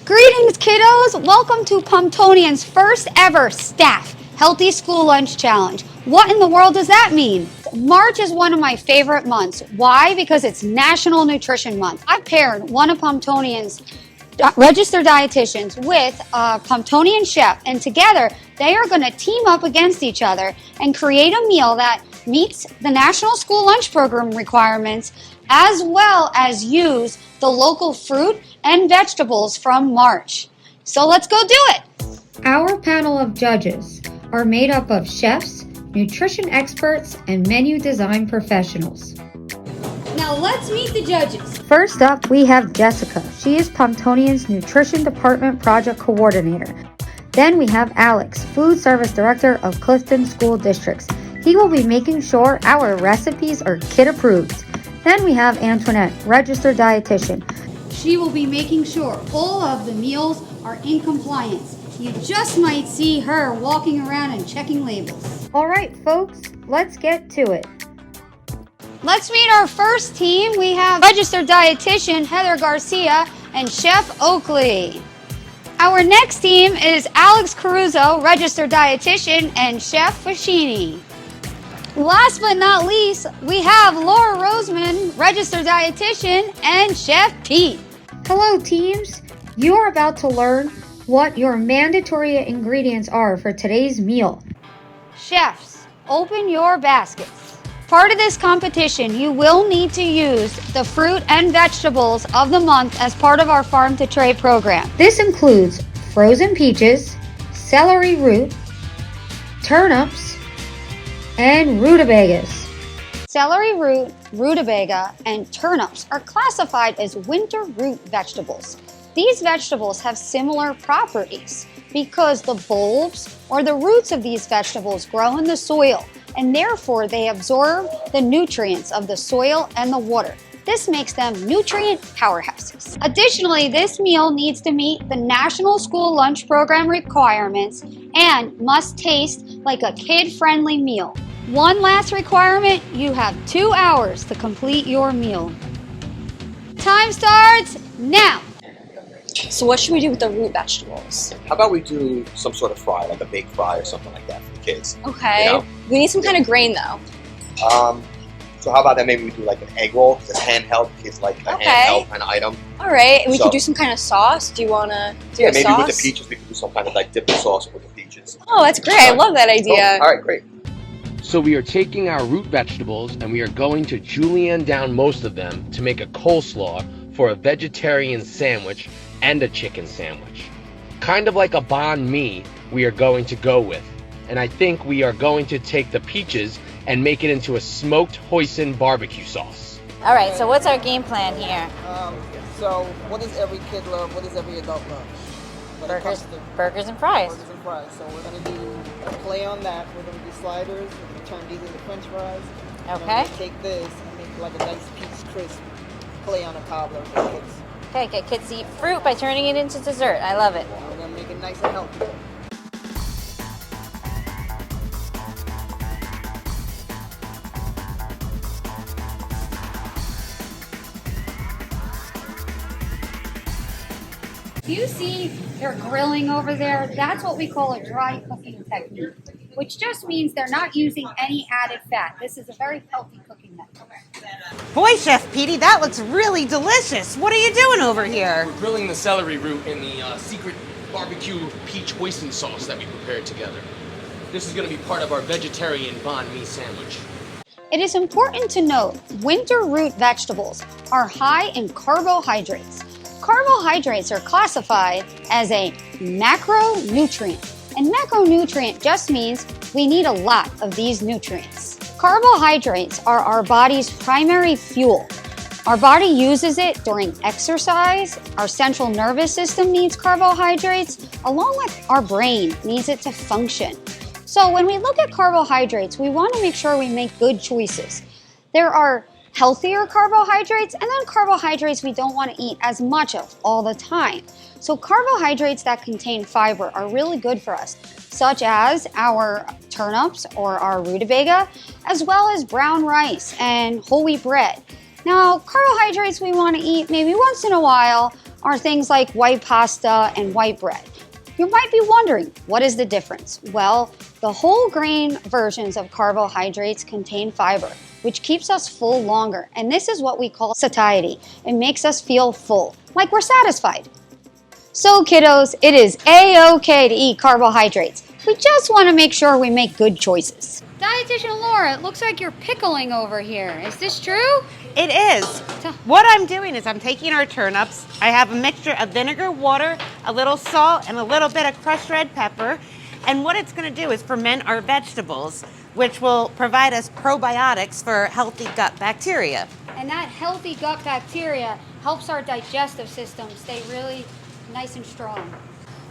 Greetings, kiddos! Welcome to Pomptonian's first ever staff Healthy School Lunch Challenge. What in the world does that mean? March is one of my favorite months. Why? Because it's National Nutrition Month. I paired one of Pomptonian's registered dietitians with a Pomptonian chef, and together they are going to team up against each other and create a meal that meets the National School Lunch Program requirements, as well as use the local fruit and vegetables from March. So let's go do it! Our panel of judges are made up of chefs, nutrition experts, and menu design professionals. Now let's meet the judges. First up, we have Jessica. She is Pomptonian's Nutrition Department Project Coordinator. Then we have Alex, Food Service Director of Clifton School Districts. He will be making sure our recipes are kid approved. Then we have Antoinette, Registered Dietitian. She will be making sure all of the meals are in compliance. You just might see her walking around and checking labels. All right, folks, let's get to it. Let's meet our first team. We have Registered Dietitian Heather Garcia and Chef Oakley. Our next team is Alex Caruso, Registered Dietitian, and Chef Fashini. Last but not least, we have Laura Roseman, Registered Dietitian, and Chef Pete. Hello, teams. You are about to learn what your mandatory ingredients are for today's meal. Chefs, open your baskets. Part of this competition, you will need to use the fruit and vegetables of the month as part of our Farm to Tray program. This includes frozen peaches, celery root, turnips, and rutabagas. Celery root, rutabaga, and turnips are classified as winter root vegetables. These vegetables have similar properties because the bulbs or the roots of these vegetables grow in the soil, and therefore they absorb the nutrients of the soil and the water. This makes them nutrient powerhouses. Additionally, this meal needs to meet the National School Lunch Program requirements and must taste like a kid-friendly meal. One last requirement, you have 2 hours to complete your meal. Time starts now. So what should we do with the root vegetables? How about we do some sort of fry, like a baked fry or something like that for the kids? Okay. You know? We need some kind of grain though. So how about that? Maybe we do like an egg roll, because it's handheld. Kids like a handheld kind of item. All right. And we could do some kind of sauce. Do you want to do a maybe sauce? with the peaches, we could do some kind of like dipping sauce with the peaches. Oh, that's great. I love that idea. Oh, all right, great. So we are taking our root vegetables and we are going to julienne down most of them to make a coleslaw for a vegetarian sandwich and a chicken sandwich. Kind of like a banh mi we are going to go with. And I think we are going to take the peaches and make it into a smoked hoisin barbecue sauce. All right, so what's our game plan here? So what does every kid love? What does every adult love? Burgers and fries. Burgers and fries. So we're going to do a play on that. We're going to do sliders. We're going to turn these into french fries. And Okay. we're going to take this and make like a nice peach crisp play on a cobbler for kids. Okay, get kids to eat fruit by turning it into dessert. I love it. We're going to make it nice and healthy. Do you see they're grilling over there? That's what we call a dry cooking technique, which just means they're not using any added fat. This is a very healthy cooking method. Boy, Chef Petey, that looks really delicious. What are you doing over here? We're grilling the celery root in the secret barbecue peach hoisin sauce that we prepared together. This is going to be part of our vegetarian banh mi sandwich. It is important to note winter root vegetables are high in carbohydrates. Carbohydrates are classified as a macronutrient, and macronutrient just means we need a lot of these nutrients. Carbohydrates are our body's primary fuel. Our body uses it during exercise. Our central nervous system needs carbohydrates, along with our brain needs it to function. So when we look at carbohydrates, we want to make sure we make good choices. There are healthier carbohydrates, and then carbohydrates we don't want to eat as much of all the time. So carbohydrates that contain fiber are really good for us, such as our turnips or our rutabaga, as well as brown rice and whole wheat bread. Now, carbohydrates we want to eat maybe once in a while are things like white pasta and white bread. You might be wondering, what is the difference? Well, the whole grain versions of carbohydrates contain fiber, which keeps us full longer. And this is what we call satiety. It makes us feel full, like we're satisfied. So kiddos, it is A-okay to eat carbohydrates. We just want to make sure we make good choices. Dietitian Laura, it looks like you're pickling over here. Is this true? It is. What I'm doing is I'm taking our turnips. I have a mixture of vinegar, water, a little salt, and a little bit of crushed red pepper. And what it's going to do is ferment our vegetables, which will provide us probiotics for healthy gut bacteria. And that healthy gut bacteria helps our digestive system stay really nice and strong.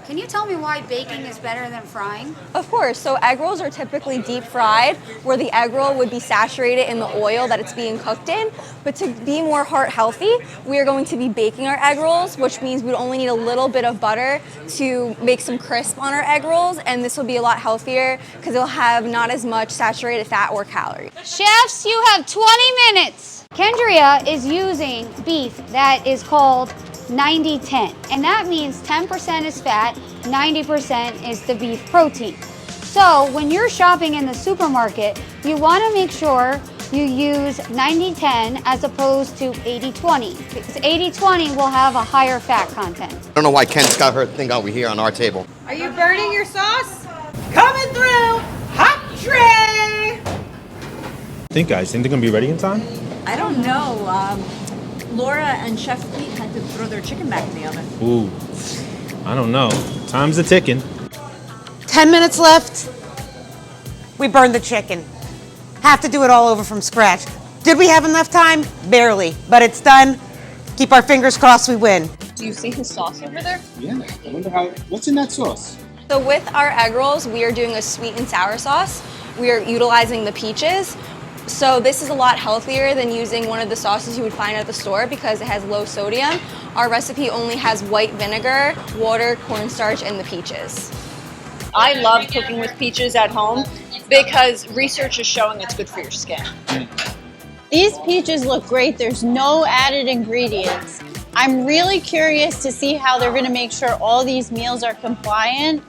Can you tell me why baking is better than frying? Of course. So egg rolls are typically deep fried, where the egg roll would be saturated in the oil that it's being cooked in. But to be more heart healthy, we are going to be baking our egg rolls, which means we only need a little bit of butter to make some crisp on our egg rolls. And this will be a lot healthier because it'll have not as much saturated fat or calories. Chefs, you have 20 minutes. Kendria is using beef that is called 90-10, and that means 10% is fat, 90% is the beef protein. So when you're shopping in the supermarket, you want to make sure you use 90-10 as opposed to 80-20, because 80-20 will have a higher fat content. I don't know why Ken's got her thing over here on our table. Are you burning your sauce? Coming through! Hot tray! Think guys, think they're gonna be ready in time? I don't know. Laura and Chef Pete had to throw their chicken back in the oven. Ooh, I don't know. Time's a ticking. 10 minutes left. We burned the chicken. Have to do it all over from scratch. Did we have enough time? Barely, but it's done. Keep our fingers crossed we win. Do you see his sauce over there? Yeah, I wonder what's in that sauce? So with our egg rolls, we are doing a sweet and sour sauce. We are utilizing the peaches. So this is a lot healthier than using one of the sauces you would find at the store because it has low sodium. Our recipe only has white vinegar, water, cornstarch, and the peaches. I love cooking with peaches at home because research is showing it's good for your skin. These peaches look great. There's no added ingredients. I'm really curious to see how they're going to make sure all these meals are compliant.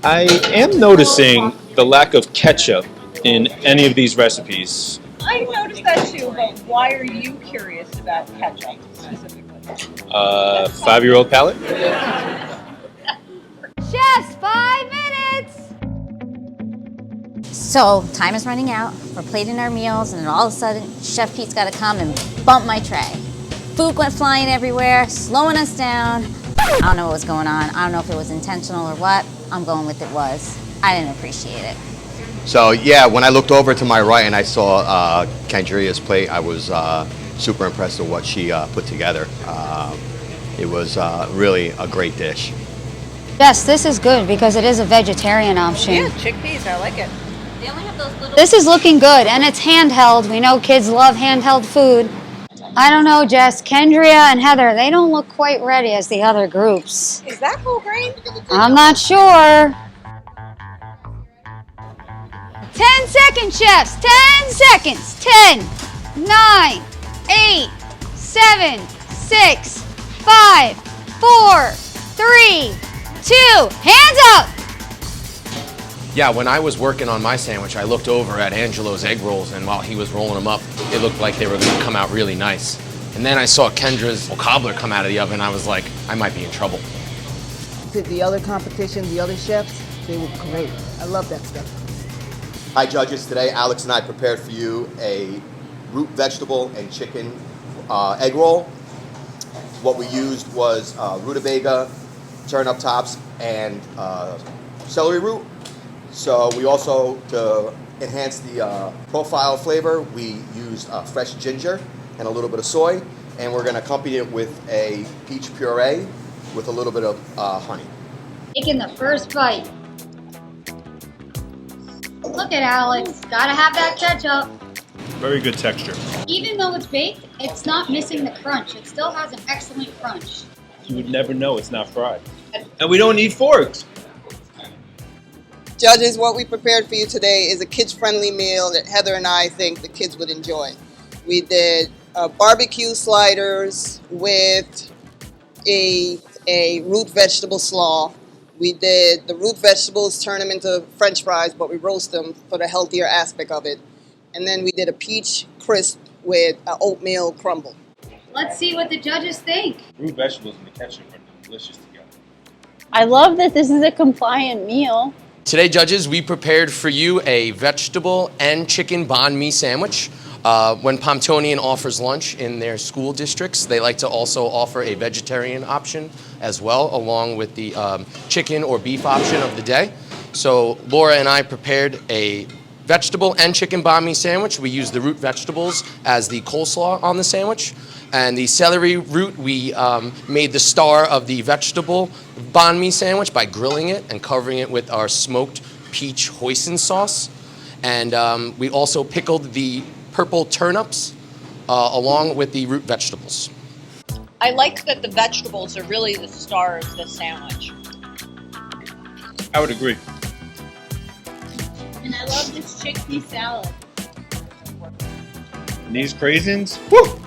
I am noticing the lack of ketchup in any of these recipes. I noticed that too, but why are you curious about ketchup specifically? 5-year-old palate? Chefs, 5 minutes! So, time is running out. We're plating our meals, and then all of a sudden, Chef Pete's got to come and bump my tray. Food went flying everywhere, slowing us down. I don't know what was going on. I don't know if it was intentional or what. I'm going with it was. I didn't appreciate it. So yeah, when I looked over to my right and I saw Kendria's plate, I was super impressed with what she put together. It was really a great dish. Yes, this is good because it is a vegetarian option. Yeah, chickpeas, I like it. They only have those little... This is looking good, and it's handheld. We know kids love handheld food. I don't know, Jess. Kendria and Heather, they don't look quite ready as the other groups. Is that whole grain? I'm not sure. 10 seconds, chefs. 10 seconds. 10, 9, 8, 7, 6, 5, 4, 3, 2. Hands up. Yeah, when I was working on my sandwich, I looked over at Angelo's egg rolls, and while he was rolling them up, it looked like they were going to come out really nice. And then I saw Kendra's cobbler come out of the oven, and I was like, I might be in trouble. The other competition, the other chefs, they were great. I love that stuff. Hi judges, today Alex and I prepared for you a root vegetable and chicken egg roll. What we used was rutabaga, turnip tops, and celery root. So we also, to enhance the profile flavor, we used fresh ginger and a little bit of soy, and we're going to accompany it with a peach puree with a little bit of honey. Taking the first bite. Look at Alex. Gotta have that ketchup. Very good texture. Even though it's baked, it's not missing the crunch. It still has an excellent crunch. You would never know it's not fried. And we don't need forks. Judges, what we prepared for you today is a kids-friendly meal that Heather and I think the kids would enjoy. We did barbecue sliders with a root vegetable slaw. We did the root vegetables, turn them into French fries, but we roast them for the healthier aspect of it. And then we did a peach crisp with an oatmeal crumble. Let's see what the judges think. Root vegetables and the ketchup are delicious together. I love that this is a compliant meal. Today, judges, we prepared for you a vegetable and chicken banh mi sandwich. When Pomptonian offers lunch in their school districts, they like to also offer a vegetarian option as well, along with the chicken or beef option of the day. So Laura and I prepared a vegetable and chicken banh mi sandwich. We used the root vegetables as the coleslaw on the sandwich. And the celery root, we made the star of the vegetable banh mi sandwich by grilling it and covering it with our smoked peach hoisin sauce. And we also pickled the purple turnips along with the root vegetables. I like that the vegetables are really the star of the sandwich. I would agree. And I love this chickpea salad. And these craisins, woo!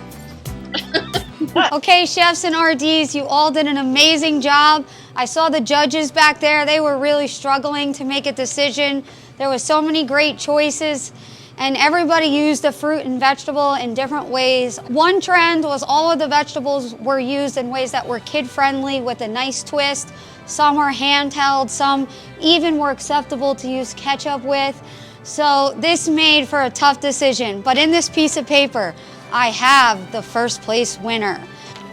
Okay, chefs and RDs, you all did an amazing job. I saw the judges back there. They were really struggling to make a decision. There were so many great choices, and everybody used the fruit and vegetable in different ways. One trend was all of the vegetables were used in ways that were kid-friendly with a nice twist. Some were handheld, some even were acceptable to use ketchup with. So this made for a tough decision, but in this piece of paper, I have the first place winner.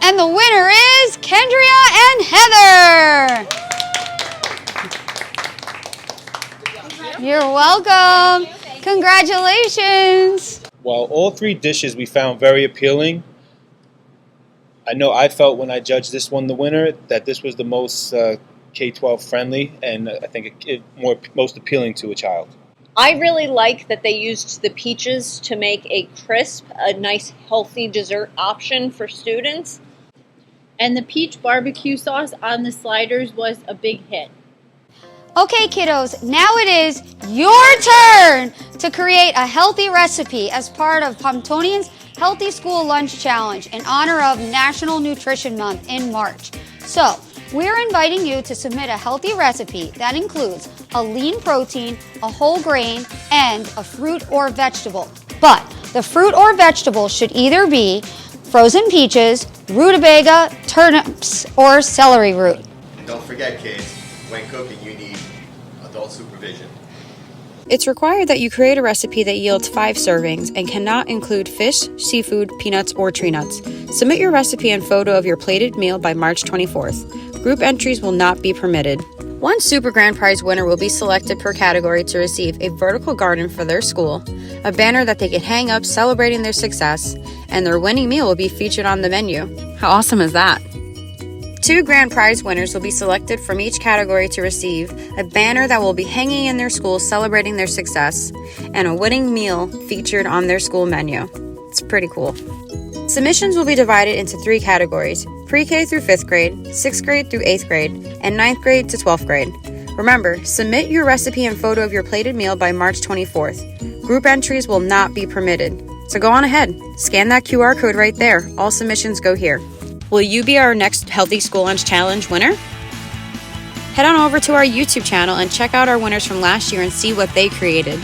And the winner is Kendria and Heather. You're welcome. Congratulations. While all three dishes we found very appealing, I know I felt when I judged this one the winner that this was the most K-12 friendly and I think most appealing to a child. I really like that they used the peaches to make a crisp, a nice healthy dessert option for students. And the peach barbecue sauce on the sliders was a big hit. Okay, kiddos, now it is your turn to create a healthy recipe as part of Pomptonian's Healthy School Lunch Challenge in honor of National Nutrition Month in March. So, we're inviting you to submit a healthy recipe that includes a lean protein, a whole grain, and a fruit or vegetable. But the fruit or vegetable should either be frozen peaches, rutabaga, turnips, or celery root. And don't forget, kids, when cooking, you need adult supervision. It's required that you create a recipe that yields 5 servings and cannot include fish, seafood, peanuts, or tree nuts. Submit your recipe and photo of your plated meal by March 24th. Group entries will not be permitted. One Super Grand Prize winner will be selected per category to receive a vertical garden for their school, a banner that they can hang up celebrating their success, and their winning meal will be featured on the menu. How awesome is that? 2 Grand Prize winners will be selected from each category to receive a banner that will be hanging in their school celebrating their success, and a winning meal featured on their school menu. It's pretty cool. Submissions will be divided into 3 categories: pre-K through 5th grade, 6th grade through 8th grade, and 9th grade to 12th grade. Remember, submit your recipe and photo of your plated meal by March 24th. Group entries will not be permitted. So go on ahead, scan that QR code right there. All submissions go here. Will you be our next Healthy School Lunch Challenge winner? Head on over to our YouTube channel and check out our winners from last year and see what they created.